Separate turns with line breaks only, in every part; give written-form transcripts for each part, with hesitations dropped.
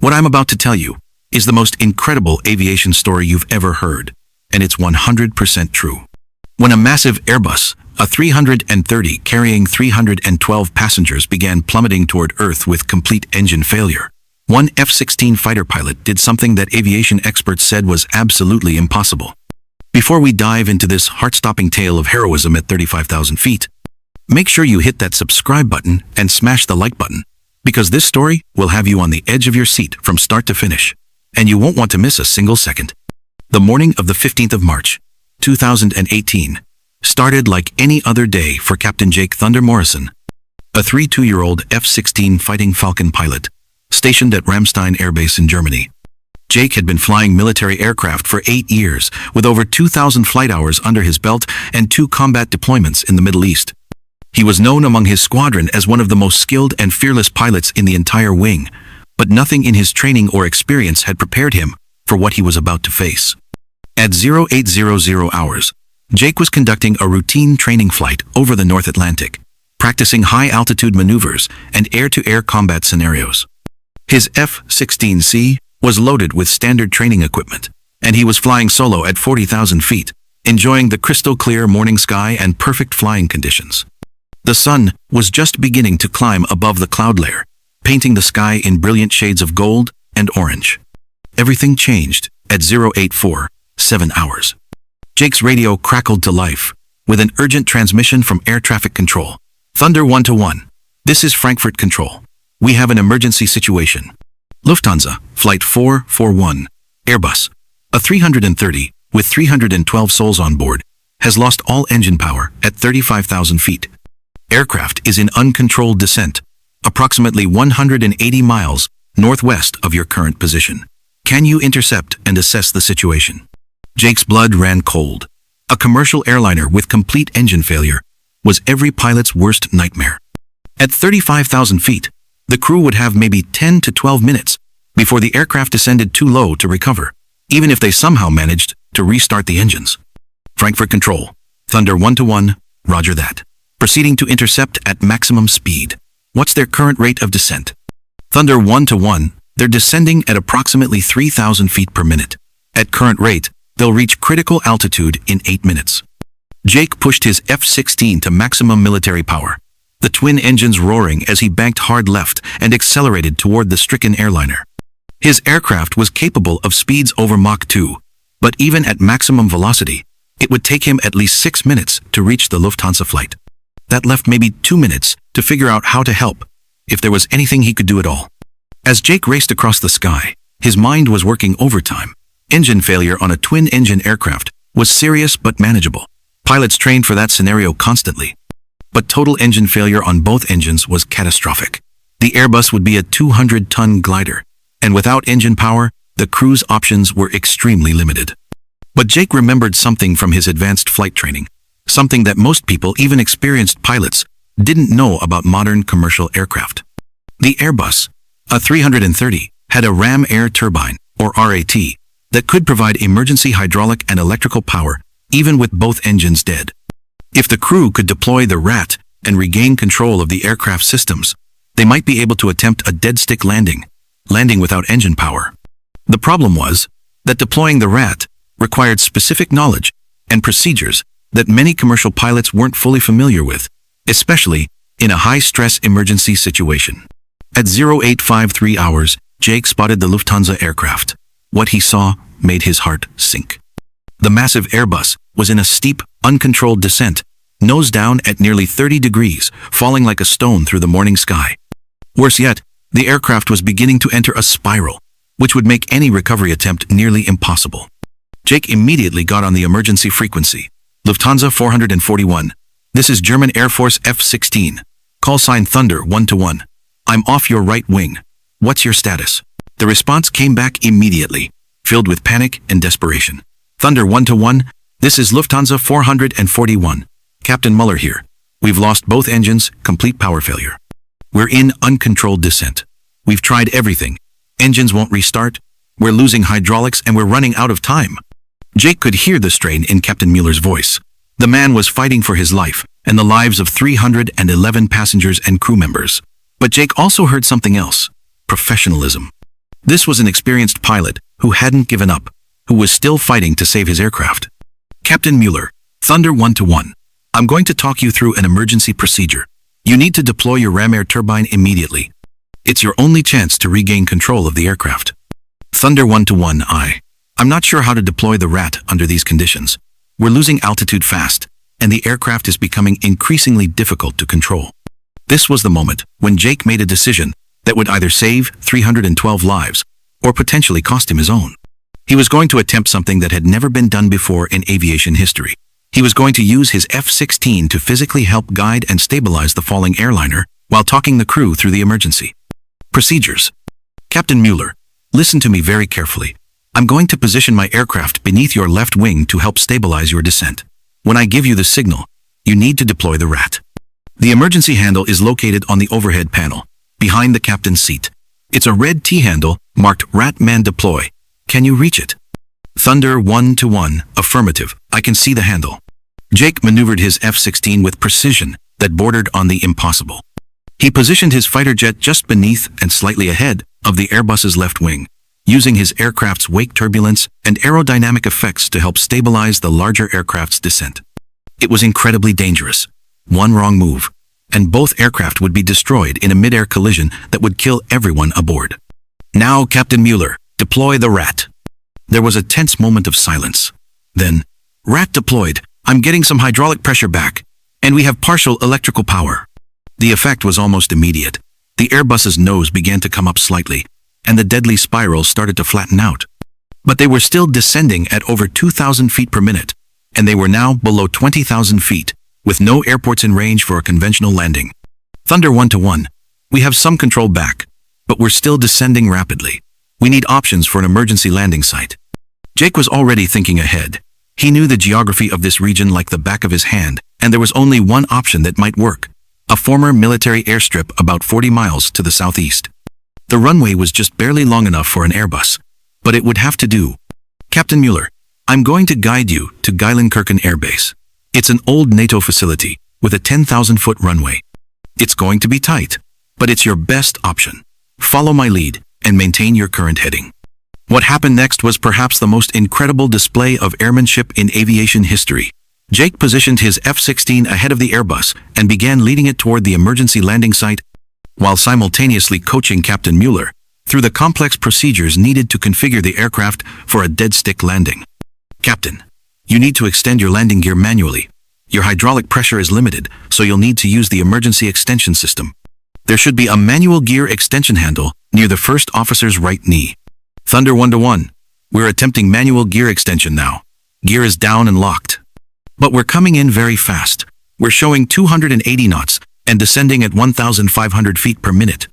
What I'm about to tell you is the most incredible aviation story you've ever heard, and it's 100% true. When a massive Airbus, a 330 carrying 312 passengers, began plummeting toward Earth with complete engine failure, one F-16 fighter pilot did something that aviation experts said was absolutely impossible. Before we dive into this heart-stopping tale of heroism at 35,000 feet, make sure you hit that subscribe button and smash the like button, because this story will have you on the edge of your seat from start to finish, and you won't want to miss a single second. The morning of the 15th of March, 2018, started like any other day for Captain Jake "Thunder" Morrison, a 32-year-old F-16 Fighting Falcon pilot stationed at Ramstein Air Base in Germany. Jake had been flying military aircraft for 8 years, with over 2,000 flight hours under his belt and 2 combat deployments in the Middle East. He was known among his squadron as one of the most skilled and fearless pilots in the entire wing, but nothing in his training or experience had prepared him for what he was about to face. At 0800 hours, Jake was conducting a routine training flight over the North Atlantic, practicing high-altitude maneuvers and air-to-air combat scenarios. His F-16C was loaded with standard training equipment, and he was flying solo at 40,000 feet, enjoying the crystal-clear morning sky and perfect flying conditions. The sun was just beginning to climb above the cloud layer, painting the sky in brilliant shades of gold and orange. Everything changed at 0847 hours. Jake's radio crackled to life with an urgent transmission from air traffic control. "Thunder 1-1. This is Frankfurt Control. We have an emergency situation. Lufthansa Flight 441, Airbus, a 330 with 312 souls on board, has lost all engine power at 35,000 feet. Aircraft is in uncontrolled descent, approximately 180 miles northwest of your current position. Can you intercept and assess the situation?" Jake's blood ran cold. A commercial airliner with complete engine failure was every pilot's worst nightmare. At 35,000 feet, the crew would have maybe 10 to 12 minutes before the aircraft descended too low to recover, even if they somehow managed to restart the engines. "Frankfurt Control, Thunder 1-1, roger that. Proceeding to intercept at maximum speed. What's their current rate of descent?" "Thunder 1-1, they're descending at approximately 3,000 feet per minute. At current rate, they'll reach critical altitude in 8 minutes." Jake pushed his F-16 to maximum military power, the twin engines roaring as he banked hard left and accelerated toward the stricken airliner. His aircraft was capable of speeds over Mach 2, but even at maximum velocity, it would take him at least 6 minutes to reach the Lufthansa flight. That left maybe 2 minutes to figure out how to help, if there was anything he could do at all. As Jake raced across the sky, his mind was working overtime. Engine failure on a twin-engine aircraft was serious but manageable. Pilots trained for that scenario constantly. But total engine failure on both engines was catastrophic. The Airbus would be a 200-ton glider, and without engine power, the crew's options were extremely limited. But Jake remembered something from his advanced flight training, something that most people, even experienced pilots, didn't know about modern commercial aircraft. The Airbus, a 330, had a ram air turbine, or RAT, that could provide emergency hydraulic and electrical power even with both engines dead. If the crew could deploy the RAT and regain control of the aircraft systems, they might be able to attempt a dead-stick landing without engine power. The problem was that deploying the RAT required specific knowledge and procedures that many commercial pilots weren't fully familiar with, especially in a high-stress emergency situation. At 0853 hours, Jake spotted the Lufthansa aircraft. What he saw made his heart sink. The massive Airbus was in a steep, uncontrolled descent, nose down at nearly 30 degrees, falling like a stone through the morning sky. Worse yet, the aircraft was beginning to enter a spiral, which would make any recovery attempt nearly impossible. Jake immediately got on the emergency frequency. "Lufthansa 441. This is German Air Force F-16. Call sign Thunder 1-1. I'm off your right wing. What's your status?" The response came back immediately, filled with panic and desperation. "Thunder 1-1. This is Lufthansa 441. Captain Muller here. We've lost both engines, complete power failure. We're in uncontrolled descent. We've tried everything. Engines won't restart. We're losing hydraulics and we're running out of time." Jake could hear the strain in Captain Muller's voice. The man was fighting for his life and the lives of 311 passengers and crew members. But Jake also heard something else: professionalism. This was an experienced pilot who hadn't given up, who was still fighting to save his aircraft. Captain Mueller, Thunder 1-1. I'm going to talk you through an emergency procedure. You need to deploy your ram air turbine immediately. It's your only chance to regain control of the aircraft. Thunder 1-1. I'm not sure how to deploy the rat under these conditions. We're losing altitude fast, and the aircraft is becoming increasingly difficult to control. This was the moment when Jake made a decision that would either save 312 lives or potentially cost him his own. He was going to attempt something that had never been done before in aviation history. He was going to use his F-16 to physically help guide and stabilize the falling airliner while talking the crew through the emergency. Procedures. Captain Mueller, listen to me very carefully. I'm going to position my aircraft beneath your left wing to help stabilize your descent. When I give you the signal, you need to deploy the rat. The emergency handle is located on the overhead panel, behind the captain's seat. It's a red T-handle marked Rat Man Deploy. Can you reach it? Thunder 1-1. Affirmative. I can see the handle. Jake maneuvered his F-16 with precision that bordered on the impossible. He positioned his fighter jet just beneath and slightly ahead of the Airbus's left wing, using his aircraft's wake turbulence and aerodynamic effects to help stabilize the larger aircraft's descent. It was incredibly dangerous. One wrong move, and both aircraft would be destroyed in a mid-air collision that would kill everyone aboard. Now, Captain Mueller, deploy the rat. There was a tense moment of silence. Then, rat deployed. I'm getting some hydraulic pressure back, and we have partial electrical power. The effect was almost immediate. The Airbus's nose began to come up slightly, and the deadly spiral started to flatten out. But they were still descending at over 2,000 feet per minute, and they were now below 20,000 feet, with no airports in range for a conventional landing. Thunder 1-1. We have some control back, but we're still descending rapidly. We need options for an emergency landing site. Jake was already thinking ahead. He knew the geography of this region like the back of his hand, and there was only one option that might work: a former military airstrip about 40 miles to the southeast. The runway was just barely long enough for an Airbus, but it would have to do. Captain Mueller, I'm going to guide you to Geilenkirchen Air Base. It's an old NATO facility with a 10,000-foot runway. It's going to be tight, but it's your best option. Follow my lead and maintain your current heading. What happened next was perhaps the most incredible display of airmanship in aviation history. Jake positioned his F-16 ahead of the Airbus and began leading it toward the emergency landing site, while simultaneously coaching Captain Mueller through the complex procedures needed to configure the aircraft for a dead-stick landing. Captain, you need to extend your landing gear manually. Your hydraulic pressure is limited, so you'll need to use the emergency extension system. There should be a manual gear extension handle near the first officer's right knee. Thunder 1-1. We're attempting manual gear extension now. Gear is down and locked. But we're coming in very fast. We're showing 280 knots and descending at 1,500 feet per minute.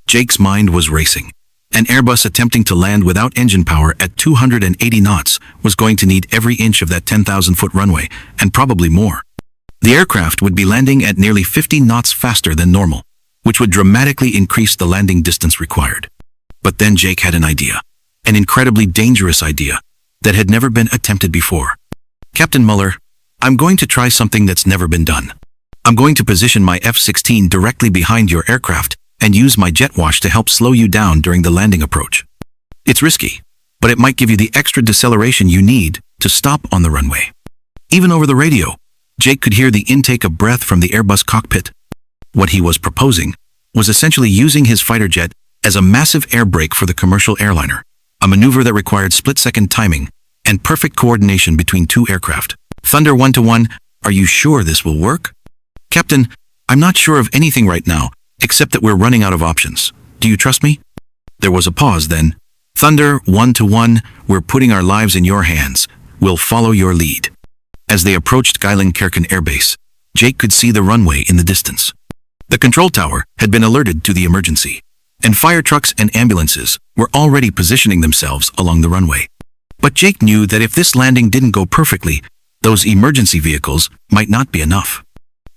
Jake's mind was racing. An Airbus attempting to land without engine power at 280 knots was going to need every inch of that 10,000-foot runway, and probably more. The aircraft would be landing at nearly 50 knots faster than normal, which would dramatically increase the landing distance required. But then Jake had an idea. An incredibly dangerous idea that had never been attempted before. Captain Mueller, I'm going to try something that's never been done. I'm going to position my F-16 directly behind your aircraft and use my jet wash to help slow you down during the landing approach. It's risky, but it might give you the extra deceleration you need to stop on the runway. Even over the radio, Jake could hear the intake of breath from the Airbus cockpit. What he was proposing was essentially using his fighter jet as a massive air brake for the commercial airliner, a maneuver that required split-second timing and perfect coordination between two aircraft. Thunder 1-1, are you sure this will work? Captain, I'm not sure of anything right now, except that we're running out of options. Do you trust me? There was a pause then. Thunder 1-1, we're putting our lives in your hands. We'll follow your lead. As they approached Geilenkirchen Air Base, Jake could see the runway in the distance. The control tower had been alerted to the emergency, and fire trucks and ambulances were already positioning themselves along the runway. But Jake knew that if this landing didn't go perfectly, those emergency vehicles might not be enough.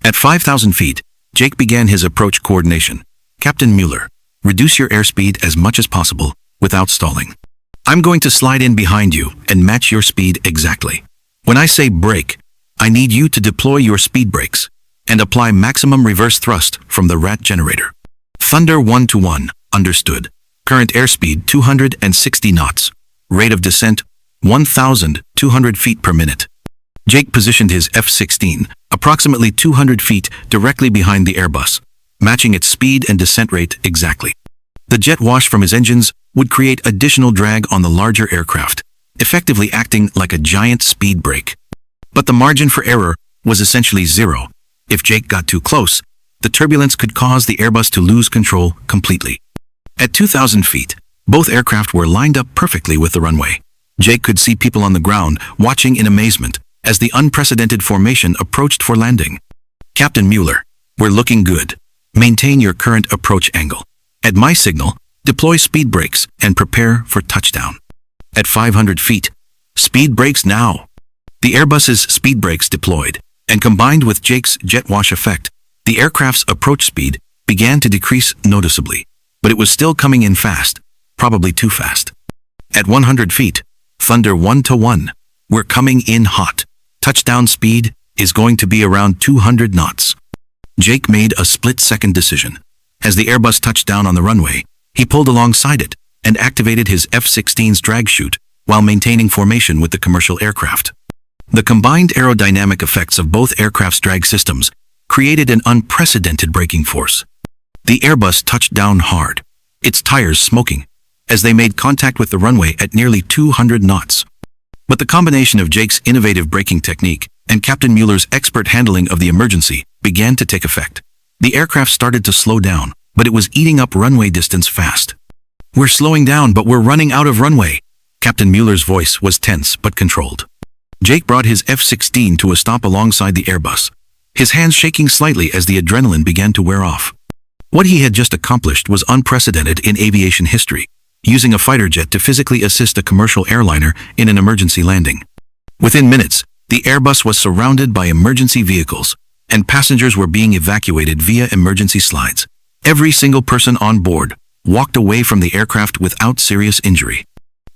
At 5,000 feet, Jake began his approach coordination. Captain Mueller, reduce your airspeed as much as possible without stalling. I'm going to slide in behind you and match your speed exactly. When I say brake, I need you to deploy your speed brakes and apply maximum reverse thrust from the rat generator. Thunder 1-1, understood. Current airspeed 260 knots. Rate of descent 1,200 feet per minute. Jake positioned his F-16 approximately 200 feet directly behind the Airbus, matching its speed and descent rate exactly. The jet wash from his engines would create additional drag on the larger aircraft, effectively acting like a giant speed brake. But the margin for error was essentially zero. If Jake got too close, the turbulence could cause the Airbus to lose control completely. At 2,000 feet, both aircraft were lined up perfectly with the runway. Jake could see people on the ground watching in amazement as the unprecedented formation approached for landing. Captain Mueller, we're looking good. Maintain your current approach angle. At my signal, deploy speed brakes and prepare for touchdown. At 500 feet, speed brakes now. The Airbus's speed brakes deployed, and combined with Jake's jet wash effect, the aircraft's approach speed began to decrease noticeably, but it was still coming in fast, probably too fast. At 100 feet, thunder 1-1, we're coming in hot. Touchdown speed is going to be around 200 knots. Jake made a split-second decision. As the Airbus touched down on the runway, he pulled alongside it and activated his F-16's drag chute while maintaining formation with the commercial aircraft. The combined aerodynamic effects of both aircraft's drag systems created an unprecedented braking force. The Airbus touched down hard, its tires smoking, as they made contact with the runway at nearly 200 knots. But the combination of Jake's innovative braking technique and Captain Mueller's expert handling of the emergency began to take effect. The aircraft started to slow down, but it was eating up runway distance fast. We're slowing down, but we're running out of runway. Captain Mueller's voice was tense but controlled. Jake brought his F-16 to a stop alongside the Airbus, his hands shaking slightly as the adrenaline began to wear off. What he had just accomplished was unprecedented in aviation history, using a fighter jet to physically assist a commercial airliner in an emergency landing. Within minutes, the Airbus was surrounded by emergency vehicles, and passengers were being evacuated via emergency slides. Every single person on board walked away from the aircraft without serious injury.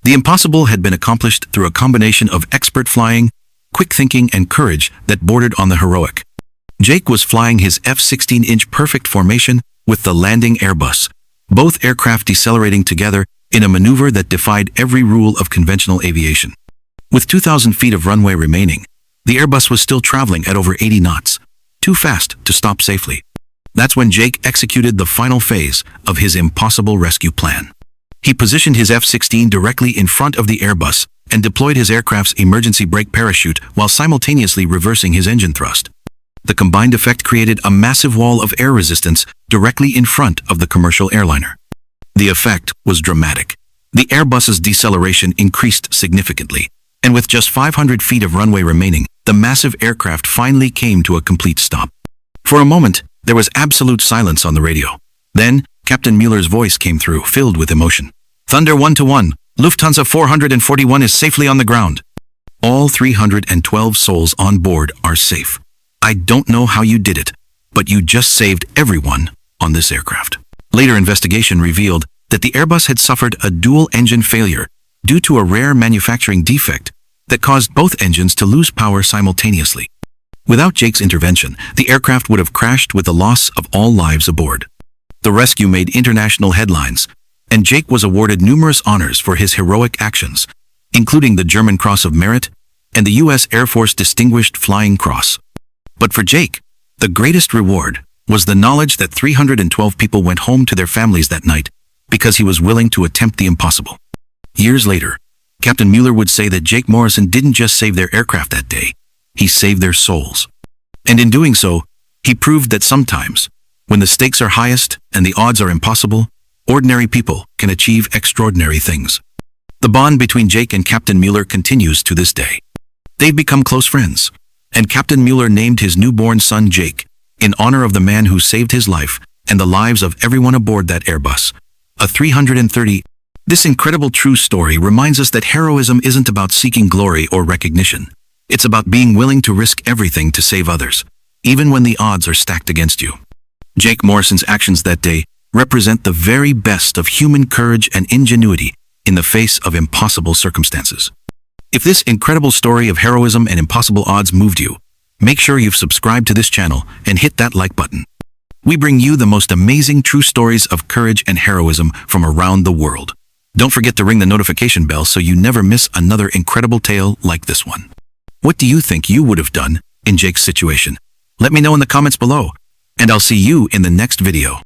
The impossible had been accomplished through a combination of expert flying, quick thinking, and courage that bordered on the heroic. Jake was flying his F-16-inch perfect formation with the landing Airbus, both aircraft decelerating together in a maneuver that defied every rule of conventional aviation. With 2,000 feet of runway remaining, the Airbus was still traveling at over 80 knots, too fast to stop safely. That's when Jake executed the final phase of his impossible rescue plan. He positioned his F-16 directly in front of the Airbus and deployed his aircraft's emergency brake parachute while simultaneously reversing his engine thrust. The combined effect created a massive wall of air resistance directly in front of the commercial airliner. The effect was dramatic. The Airbus's deceleration increased significantly, and with just 500 feet of runway remaining, the massive aircraft finally came to a complete stop. For a moment, there was absolute silence on the radio. Then, Captain Mueller's voice came through, filled with emotion. Thunder 1-1, Lufthansa 441 is safely on the ground. All 312 souls on board are safe. I don't know how you did it, but you just saved everyone on this aircraft. Later investigation revealed that the Airbus had suffered a dual-engine failure due to a rare manufacturing defect that caused both engines to lose power simultaneously. Without Jake's intervention, the aircraft would have crashed with the loss of all lives aboard. The rescue made international headlines, and Jake was awarded numerous honors for his heroic actions, including the German Cross of Merit and the U.S. Air Force Distinguished Flying Cross. But for Jake, the greatest reward was the knowledge that 312 people went home to their families that night because he was willing to attempt the impossible. Years later, Captain Mueller would say that Jake Morrison didn't just save their aircraft that day, he saved their souls. And in doing so, he proved that sometimes, when the stakes are highest and the odds are impossible, ordinary people can achieve extraordinary things. The bond between Jake and Captain Mueller continues to this day. They've become close friends, and Captain Mueller named his newborn son Jake in honor of the man who saved his life and the lives of everyone aboard that Airbus, a 330. This incredible true story reminds us that heroism isn't about seeking glory or recognition. It's about being willing to risk everything to save others, even when the odds are stacked against you. Jake Morrison's actions that day represent the very best of human courage and ingenuity in the face of impossible circumstances. If this incredible story of heroism and impossible odds moved you, make sure you've subscribed to this channel and hit that like button. We bring you the most amazing true stories of courage and heroism from around the world. Don't forget to ring the notification bell so you never miss another incredible tale like this one. What do you think you would have done in Jake's situation? Let me know in the comments below, and I'll see you in the next video.